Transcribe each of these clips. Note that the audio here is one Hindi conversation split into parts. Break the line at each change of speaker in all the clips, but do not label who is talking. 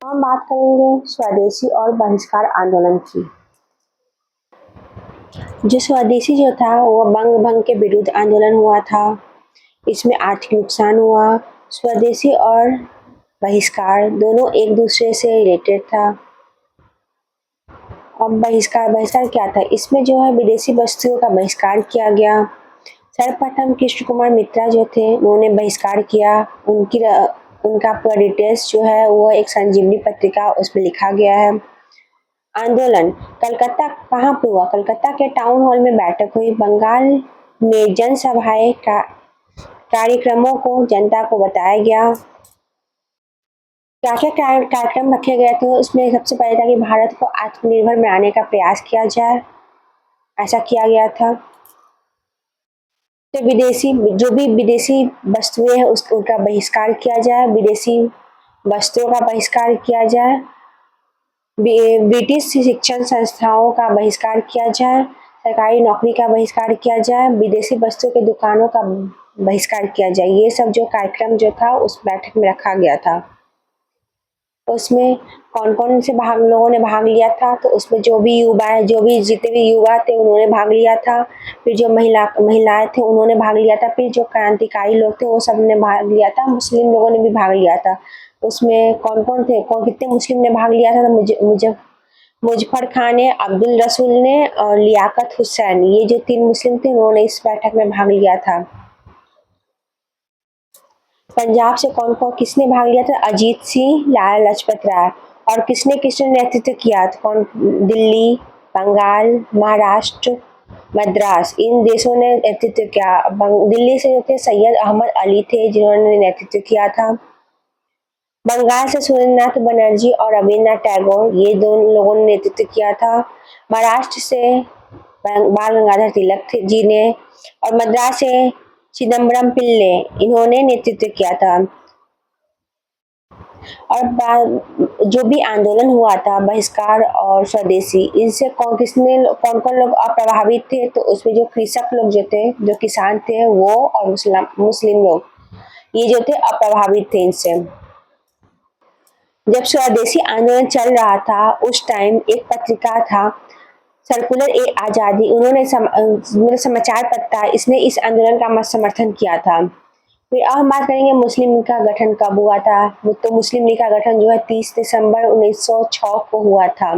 हम बात करेंगे स्वदेशी और बहिष्कार आंदोलन की। जो स्वदेशी जो था वो बंग भंग के विरुद्ध आंदोलन हुआ था। इसमें आर्थिक नुकसान हुआ। स्वदेशी और बहिष्कार दोनों एक दूसरे से रिलेटेड था। अब बहिष्कार बहिष्कार क्या था? इसमें जो है विदेशी वस्तुओं का बहिष्कार किया गया। सर्वप्रथम कृष्ण कुमार मित्रा जो थे उन्होंने बहिष्कार किया। उनका पूरा डिटेल्स जो है वो एक संजीवनी पत्रिका उसमें लिखा गया है। आंदोलन कलकत्ता कहाँ पे हुआ? कलकत्ता के टाउन हॉल में बैठक हुई। बंगाल में जनसभाएं कार्यक्रमों को जनता को बताया गया। क्या क्या कार्यक्रम रखे गए थे? उसमें सबसे पहले था कि भारत को आत्मनिर्भर बनाने का प्रयास किया जाए, ऐसा किया गया था। तो जो भी विदेशी वस्तुएं हैं उनका बहिष्कार किया जाए। विदेशी वस्तुओं का बहिष्कार किया जाए। ब्रिटिश शिक्षण संस्थाओं का बहिष्कार किया जाए। सरकारी नौकरी का बहिष्कार किया जाए। विदेशी वस्तुओं के दुकानों का बहिष्कार किया जाए। ये सब जो कार्यक्रम जो था उस बैठक में रखा गया था। उसमें कौन-कौन से लोगों ने भाग लिया था? तो उसमें जो भी जितने भी युवा थे उन्होंने भाग लिया था। फिर जो महिलाएं थे उन्होंने भाग लिया था। फिर जो क्रांतिकारी लोग थे वो सब ने भाग लिया था। मुस्लिम लोगों ने भी भाग लिया था। उसमें कौन-कौन थे? कितने मुस्लिम ने भाग लिया था? तो मुझे मुजफ्फर खान ने, अब्दुल रसूल ने और लियाकत हुसैन, ये जो 3 मुस्लिम थे उन्होंने इस बैठक में भाग लिया था। पंजाब से कौन किसने भाग लिया था? अजीत सिंह, लाला लाजपत राय। और किसने किसने नेतृत्व किया था? दिल्ली, बंगाल, महाराष्ट्र, मद्रास, इन देशों ने नेतृत्व किया। दिल्ली से जो थे सैयद अहमद अली थे जिन्होंने नेतृत्व किया था। बंगाल से सुरेंद्रनाथ बनर्जी और रविन्द्रनाथ टैगोर, ये दोनों लोगों ने नेतृत्व किया था। महाराष्ट्र से बाल गंगाधर तिलक जी ने और मद्रास से चिदम्बरम पिल्ले, इन्होंने नेतृत्व किया था। और जो भी आंदोलन हुआ था बहिष्कार और स्वदेशी, इनसे कौन कौन लोग अप्रभावित थे? तो उसमें जो कृषक लोग जो थे, जो किसान थे वो, और मुस्लिम लोग, ये जो थे अप्रभावित थे इनसे। जब स्वदेशी आंदोलन चल रहा था उस टाइम एक पत्रिका था सर्कुलर ए आज़ादी, उन्होंने समाचार पत्र, इसने इस आंदोलन का समर्थन किया था। फिर अब हम बात करेंगे मुस्लिम लीग का गठन कब हुआ था। तो मुस्लिम लीग का गठन जो है 30 दिसंबर 1906 को हुआ था।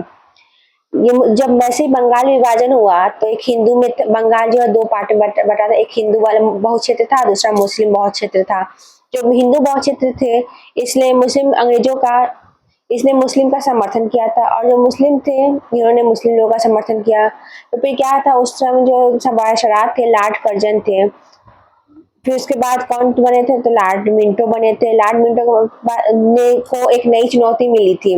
ये जब वैसे ही बंगाल विभाजन हुआ तो एक हिंदू में बंगाल जो है 2 पार्ट बटा था। एक हिंदू वाला बहु क्षेत्र था, दूसरा मुस्लिम बहु क्षेत्र था। जो हिंदू बहु क्षेत्र थे इसलिए इसने मुस्लिम का समर्थन किया था, और जो मुस्लिम थे इन्होंने मुस्लिम लोगों का समर्थन किया। तो फिर क्या था, उस समय जो सराय थे लॉर्ड कर्जन थे। फिर उसके बाद कौन बने थे? तो लॉर्ड मिंटो बने थे। लॉर्ड मिंटो को एक नई चुनौती मिली थी।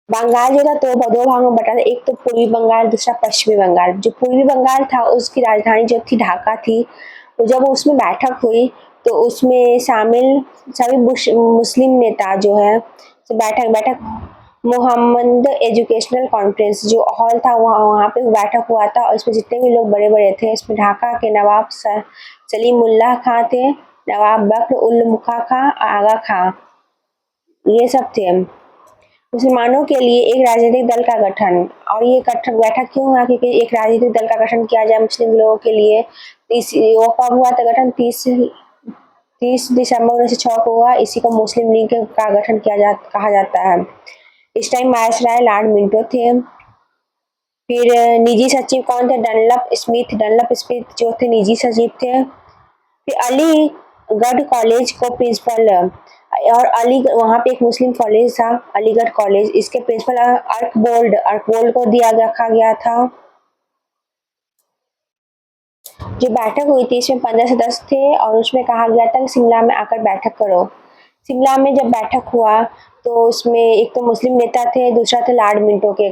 बंगाल जो था तो 2 भागों में बटा था। एक तो पूर्वी बंगाल, दूसरा पश्चिमी बंगाल। जो पूर्वी बंगाल था उसकी राजधानी जो थी ढाका थी। तो जब उसमें बैठक हुई तो उसमें शामिल सभी मुस्लिम नेता जो है तो बैठक मोहम्मद एजुकेशनल कॉन्फ्रेंस जो हॉल था वहाँ पे बैठक हुआ था। और इसमें जितने भी लोग बड़े-बड़े थे, इसमें ढाका के नवाब सलीमुल्लाह खां थे, नवाब बख्र उल मुखा खां, आगा खां, ये सब थे। मुसलमानों के लिए एक राजनीतिक दल का गठन। और ये बैठक क्यों हुआ? क्योंकि एक राजनीतिक दल का गठन किया जाए मुस्लिम लोगों के लिए। वो कब हुआ था गठन? 30 दिसंबर 1906 को हुआ। इसी को मुस्लिम लीग का गठन कहा जाता है। इस टाइम वायसराय लॉर्ड मिंटो थे। फिर निजी सचिव कौन थे? डनलप स्मिथ जो थे निजी सचिव थे। फिर अलीगढ़ कॉलेज को प्रिंसिपल, और वहाँ पे एक मुस्लिम कॉलेज था अलीगढ़ कॉलेज, इसके प्रिंसिपल अर्कबोल्ड को रखा गया था। जो बैठक हुई थी इसमें 15 सदस्य थे और उसमें कहा गया था कि शिमला में आकर बैठक करो। शिमला में जब बैठक हुआ तो उसमें एक तो मुस्लिम नेता थे, दूसरा थे लॉर्ड मिंटो के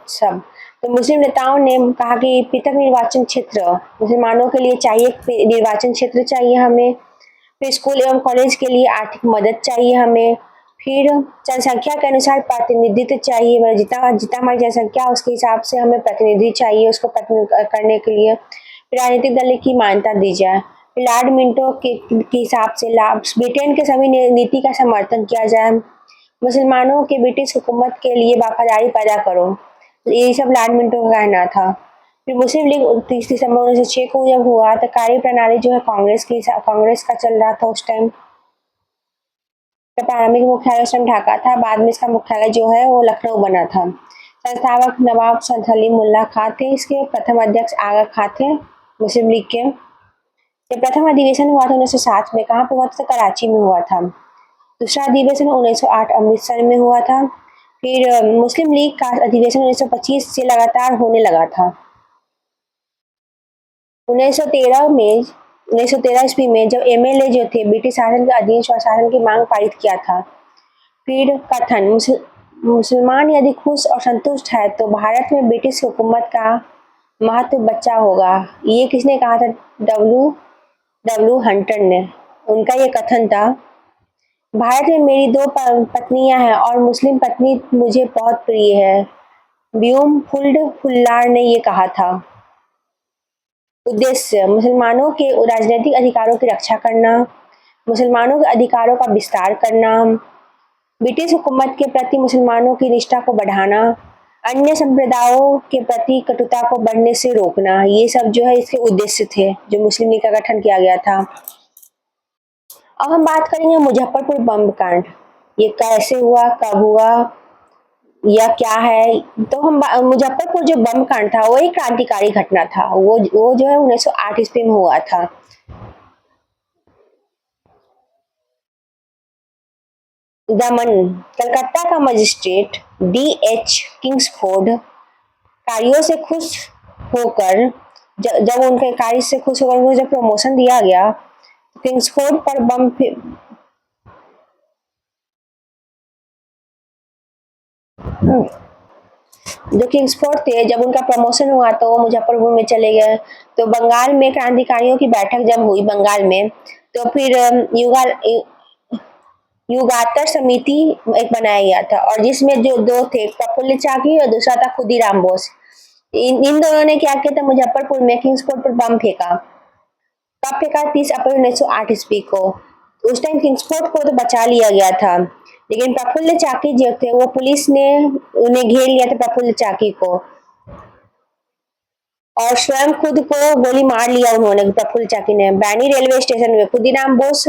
सब। तो मुस्लिम नेताओं ने कहा कि पृथक निर्वाचन क्षेत्र मुसलमानों के लिए चाहिए, निर्वाचन क्षेत्र चाहिए हमें। फिर स्कूल एवं कॉलेज के लिए आर्थिक मदद चाहिए हमें। फिर जनसंख्या के अनुसार प्रतिनिधित्व चाहिए, मतलब जितना हमारी जनसंख्या उसके हिसाब से हमें प्रतिनिधि चाहिए उसको करने के लिए। राजनीतिक दल की मान्यता दी जाए। लॉर्ड मिंटो के हिसाब से ब्रिटेन के सभी नीति का समर्थन किया जाए, मुसलमानों के ब्रिटिश हुकूमत के लिए वफादारी पैदा करो, ये सब लॉर्ड मिंटो का कहना था। फिर मुस्लिम लीग 30 दिसंबर 1906 को जब हुआ तो कार्य प्रणाली जो है कांग्रेस का चल रहा था उस टाइम। प्रारंभिक मुख्यालय उस टाइम ढाका था, बाद में इसका मुख्यालय जो है वो लखनऊ बना था। संस्थापक नवाब सलीमुल्लाह खां थे, इसके प्रथम अध्यक्ष आगा खां थे मुस्लिम लीग के। जब प्रथम अधिवेशन हुआ था 1907 में, कहाँ पे हुआ था? कराची में हुआ था। दूसरा अधिवेशन 1908 अमृतसर में हुआ था। फिर मुस्लिम लीग का अधिवेशन 1925 से लगातार होने लगा था। 1913 ईस्वी में जब एमएलए जो थे ब्रिटिश शासन के अधीन स्वशासन की मांग पारित किया था। फिर कथन मुसलमान यदि खुश और संतुष्ट है तो भारत में ब्रिटिश हुकूमत का महत्व बचा होगा। ये किसने कहा था? डब्ल्यू हंटर ने। उनका ये कथन था। भारत में मेरी 2 पत्नियां हैं और मुस्लिम पत्नी मुझे बहुत प्रिय है, ब्यूमफुल्ड फुल्लार ने ये कहा था। उद्देश्य मुसलमानों के राजनीतिक अधिकारों की रक्षा करना, मुसलमानों के अधिकारों का विस्तार करना, ब्रिटिश हुकूमत के प्रति मुसलमानों की निष्ठा को बढ़ाना, अन्य संप्रदायों के प्रति कटुता को बढ़ने से रोकना, ये सब जो है इसके उद्देश्य थे जो मुस्लिम लीग का गठन किया गया था। अब हम बात करेंगे मुजफ्फरपुर बम कांड। ये कैसे हुआ, कब हुआ या क्या है? तो हम मुजफ्फरपुर जो बम कांड था वो एक क्रांतिकारी घटना था। वो जो है 1908 ईस्वी में हुआ था। दमन कलकत्ता का मजिस्ट्रेट D.H. किंग्सफोर्ड कार्यों से खुश होकर जब उनके कार्य से खुश होकर उनको जब प्रमोशन दिया गया, किंग्सफोर्ड पर बम जो किंग्सफोर्ड थे, जब उनका प्रमोशन हुआ तो वो मुजफ्फरपुर में चले गए। तो बंगाल में क्रांतिकारियों की बैठक जब हुई बंगाल में, तो फिर युगातर समिति एक बनाया गया था और जिसमें जो 2 थे, प्रफुल्ल चाकी और दूसरा था खुदीराम बोस। इन दोनों ने क्या किया था? मुजफ्फरपुर में किंग्सफोर्ड पर बम फेंका। कब फेंका? 30 अप्रैल 1908 ईस्वी को। उस टाइम किंग्सफोर्ड को तो बचा लिया गया था, लेकिन प्रफुल्ल चाकी जो थे वो पुलिस ने उन्हें घेर लिया था, प्रफुल्ल चाकी को, और स्वयं खुद को गोली मार लिया उन्होंने, प्रफुल्ल चाकी ने, बैनी रेलवे स्टेशन में। खुदीराम बोस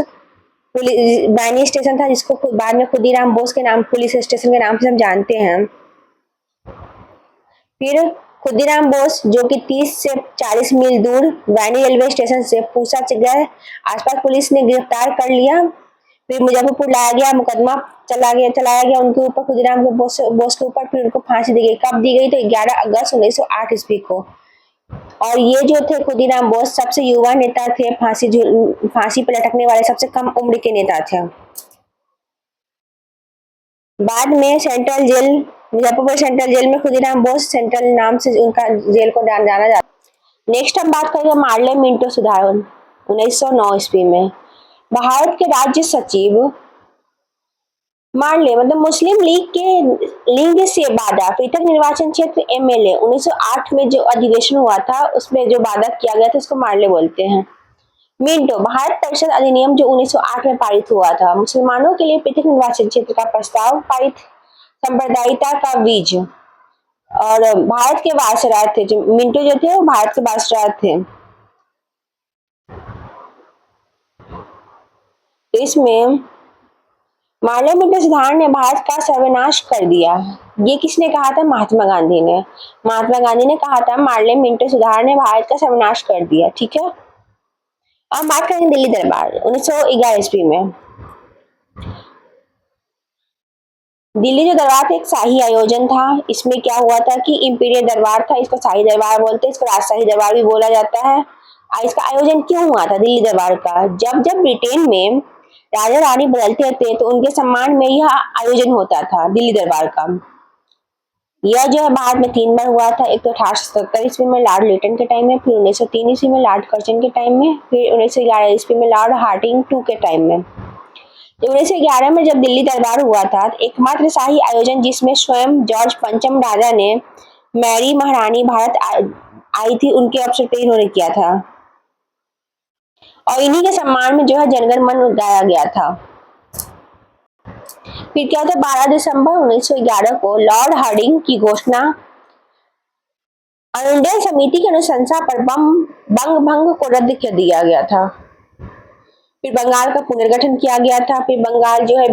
बैनी स्टेशन था जिसको बाद में खुदीराम बोस के नाम, पुलिस स्टेशन के नाम से हम जानते हैं। फिर खुदीराम बोस जो कि 30 से 40 मील दूर बैनी रेलवे स्टेशन से पूसा गए, आसपास पुलिस ने गिरफ्तार कर लिया। फिर मुजफ्फरपुर लाया गया, मुकदमा चलाया गया उनके ऊपर, खुदीराम बोस के ऊपर। फिर उनको फांसी दी गई। कब दी गई? तो 11 अगस्त 1908 ईस्वी को। और ये जो थे खुदीराम बोस सबसे युवा नेता थे, फांसी पर लटकने वाले सबसे कम उम्र के नेता थे। बाद में central jail, Muzaffarpur central jail में खुदीराम बोस सेंट्रल नाम से उनका जेल को जाना जाता। नेक्स्ट हम बात करेंगे मार्ले मिंटो सुधार 1909 ईस्वी में। भारत के राज्य सचिव मार्ले मतलब मुस्लिम लीग के लीग से बाधा पृथक निर्वाचन क्षेत्र एमएलए 1908 में जो अधिवेशन हुआ था उसमें जो वादा किया गया था उसको मार्ले बोलते हैं। मिंटो भारत परिषद अधिनियम जो 1908 में पारित हुआ था, मुसलमानों के लिए पृथक निर्वाचन क्षेत्र का प्रस्ताव पारित, सांप्रदायिकता का बीज, और भारत के वायसराय थे जो मिंटो जो थे वो भारत के वायसराय थे। तो इसमें मार्ले मिंटो सुधार ने भारत का सर्वनाश कर दिया। ये किसने कहा था? महात्मा गांधी ने। महात्मा गांधी ने कहा था मार्ले मिंटो सुधार ने भारत का सर्वनाश कर दिया। ठीक है, अब बात करेंगे दिल्ली दरबार 1911 ईस्वी में। दिल्ली जो दरबार था एक शाही आयोजन था। इसमें क्या हुआ था कि इंपीरियल दरबार था, इसको शाही दरबार बोलते हैं, इसको राजशाही दरबार भी बोला जाता है। इसका आयोजन क्यों हुआ था दिल्ली दरबार का? जब जब ब्रिटेन में राजा रानी बदलते थे तो उनके सम्मान में यह आयोजन होता था दिल्ली दरबार का। यह जो है भारत में 3 बार हुआ था। एक तो 1877 ईस्वी में लॉर्ड लिटन के टाइम में, फिर 1903 ईस्वी में लॉर्ड कर्जन के टाइम में, फिर 1911 ईस्वी में लॉर्ड हार्डिंग टू के टाइम में। 1911 में जब दिल्ली दरबार हुआ था एकमात्र शाही आयोजन जिसमें स्वयं जॉर्ज पंचम राजा ने मैरी महारानी भारत आई थी उनके अवसर पर इन्होंने किया था। और इन्हीं के सम्मान में जो है जनगण मन गाया गया था। फिर क्या था, 12 दिसंबर 1911 को लॉर्ड हार्डिंग की घोषणा अरुणोदय समिति की अनुशंसा पर बंग भंग को रद्द कर दिया गया था। फिर बंगाल का पुनर्गठन किया गया था। फिर बंगाल जो है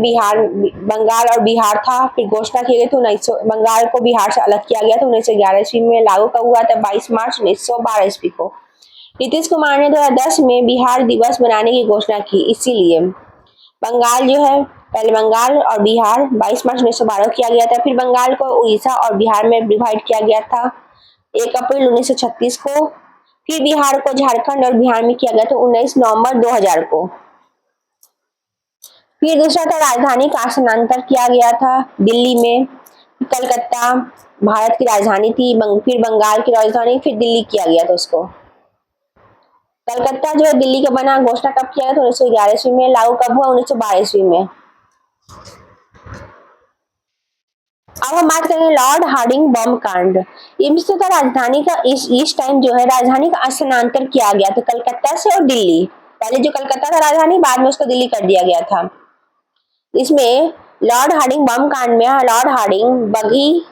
बंगाल और बिहार था। फिर घोषणा की गई थी बंगाल को बिहार से अलग किया गया था 1911 ईस्वी में। लागू का हुआ था 22 मार्च 1912 ईस्वी को। नीतीश कुमार ने 2010 में बिहार दिवस मनाने की घोषणा की। इसीलिए बंगाल जो है, पहले बंगाल और बिहार 22 मार्च 1912 किया गया था। फिर बंगाल को उड़ीसा और बिहार में डिवाइड किया गया था 1 अप्रैल 1936 को। फिर बिहार को झारखंड और बिहार में किया गया था 19 नवंबर 2000 को। फिर दूसरा था राजधानी का स्थानांतरण किया गया था दिल्ली में। कलकत्ता भारत की राजधानी थी, फिर बंगाल की राजधानी, फिर दिल्ली किया गया था उसको। कलकत्ता जो है दिल्ली का बना, घोषणा कब किया गया था 1911 ईस्वी में। लागू कब हुआ 1912 ईस्वी में। अब हम बात करेंगे लॉर्ड हार्डिंग बम कांड। इसमें था राजधानी का इस टाइम जो है राजधानी का स्थानांतरण किया गया था कलकत्ता से और दिल्ली। पहले जो कलकत्ता था राजधानी, बाद में उसको दिल्ली कर दिया गया था। इसमें लॉर्ड हार्डिंग बम कांड में लॉर्ड हार्डिंग बगी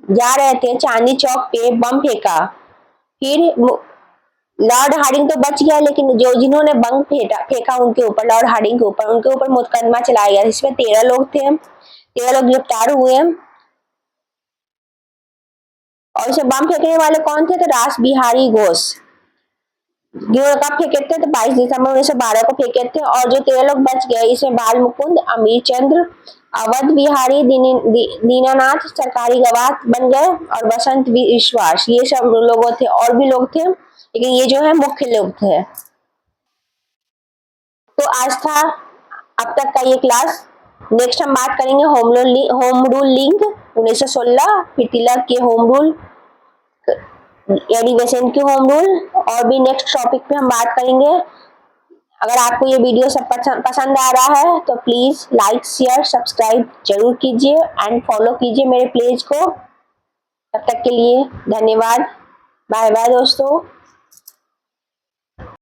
जा रहे थे, चांदनी चौक पे बम फेंका। फिर लॉर्ड हार्डिंग तो बच गया, लेकिन जिन्होंने बम फेंका उनके ऊपर, लॉर्ड हार्डिंग के ऊपर, उनके ऊपर मुकदमा चलाया गया। इसमें 13 लोग थे, 13 लोग गिरफ्तार हुए। और इसे बम फेंकने वाले कौन थे, तो रास बिहारी घोष। जिन्होंने कब फेंके थे, तो 22 दिसंबर 1912 को फेंके थे। और जो 13 लोग बच गए, इसमें बाल मुकुंद, अमीर चंद्र, अवध बिहारी, दीनानाथ सरकारी गवाह बन गए, और बसंत विश्वास, ये सब लोग थे। और भी लोग थे, लेकिन ये जो है मुख्य लोग थे। तो आज था अब तक का ये क्लास। नेक्स्ट हम बात करेंगे होम रूल लिंक 1916, फिर तिलक के होम रूल, एडिवेशन के होम रूल, और भी नेक्स्ट टॉपिक पे हम बात करेंगे। अगर आपको ये वीडियो सब पसंद आ रहा है तो प्लीज लाइक शेयर सब्सक्राइब जरूर कीजिए एंड फॉलो कीजिए मेरे पेज को। तब तक के लिए धन्यवाद। बाय बाय दोस्तों।